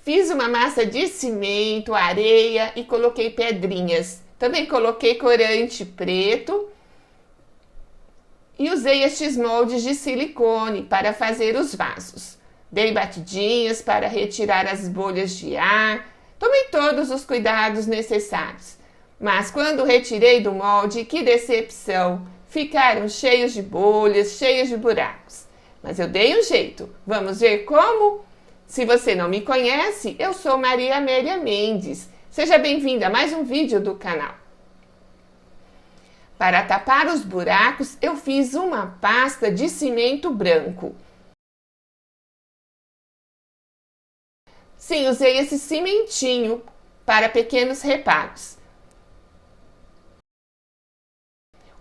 Fiz uma massa de cimento, areia e coloquei pedrinhas. Também coloquei corante preto e usei estes moldes de silicone para fazer os vasos. Dei batidinhas para retirar as bolhas de ar. Tomei todos os cuidados necessários. Mas quando retirei do molde, que decepção! Ficaram cheios de bolhas, cheios de buracos. Mas eu dei um jeito. Vamos ver como? Se você não me conhece, eu sou Maria Amélia Mendes. Seja bem-vinda a mais um vídeo do canal. Para tapar os buracos, eu fiz uma pasta de cimento branco. Sim, usei esse cimentinho para pequenos reparos.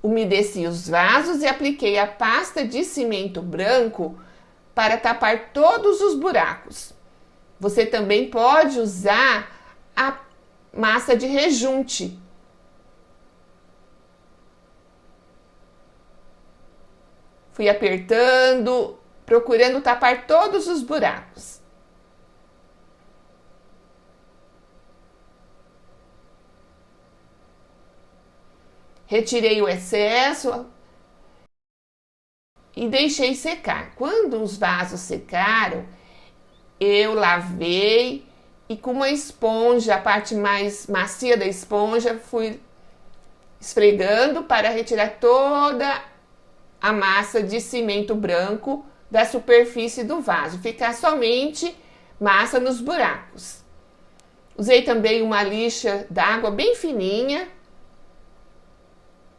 Umedeci os vasos e apliquei a pasta de cimento branco para tapar todos os buracos. Você também pode usar a massa de rejunte. Fui apertando, procurando tapar todos os buracos. Retirei o excesso e deixei secar. Quando os vasos secaram, eu lavei e com uma esponja, a parte mais macia da esponja, fui esfregando para retirar toda a massa de cimento branco da superfície do vaso, ficar somente massa nos buracos. Usei também uma lixa d'água bem fininha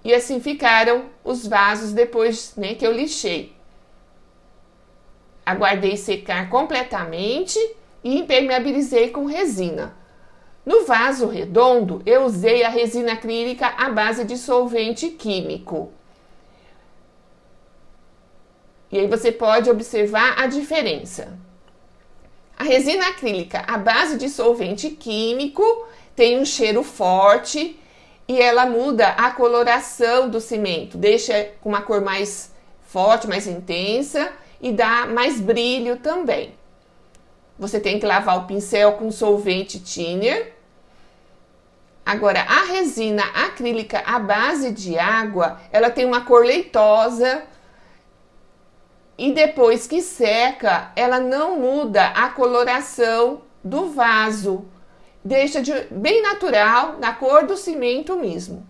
e assim ficaram os vasos depois, que eu lixei. Aguardei secar completamente e impermeabilizei com resina. No vaso redondo, eu usei a resina acrílica à base de solvente químico. E aí você pode observar a diferença. A resina acrílica à base de solvente químico tem um cheiro forte e ela muda a coloração do cimento, deixa com uma cor mais forte, mais intensa e dá mais brilho também. Você tem que lavar o pincel com solvente thinner. Agora, a resina acrílica à base de água, ela tem uma cor leitosa e depois que seca, ela não muda a coloração do vaso. Deixa bem natural, na cor do cimento mesmo.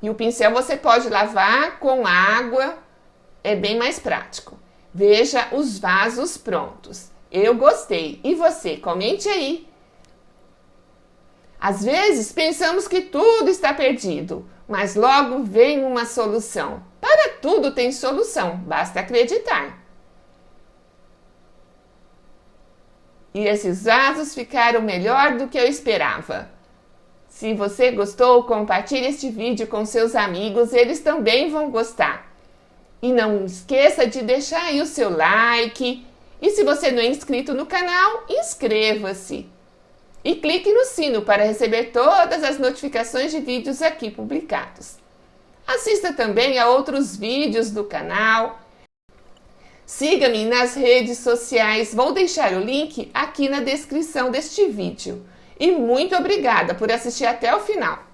E o pincel você pode lavar com água, é bem mais prático. Veja os vasos prontos. Eu gostei. E você? Comente aí. Às vezes pensamos que tudo está perdido, mas logo vem uma solução. Para tudo tem solução, basta acreditar. E esses vasos ficaram melhor do que eu esperava. Se você gostou, compartilhe este vídeo com seus amigos, eles também vão gostar. E não esqueça de deixar aí o seu like. E se você não é inscrito no canal, inscreva-se. E clique no sino para receber todas as notificações de vídeos aqui publicados. Assista também a outros vídeos do canal. Siga-me nas redes sociais, vou deixar o link aqui na descrição deste vídeo. E muito obrigada por assistir até o final.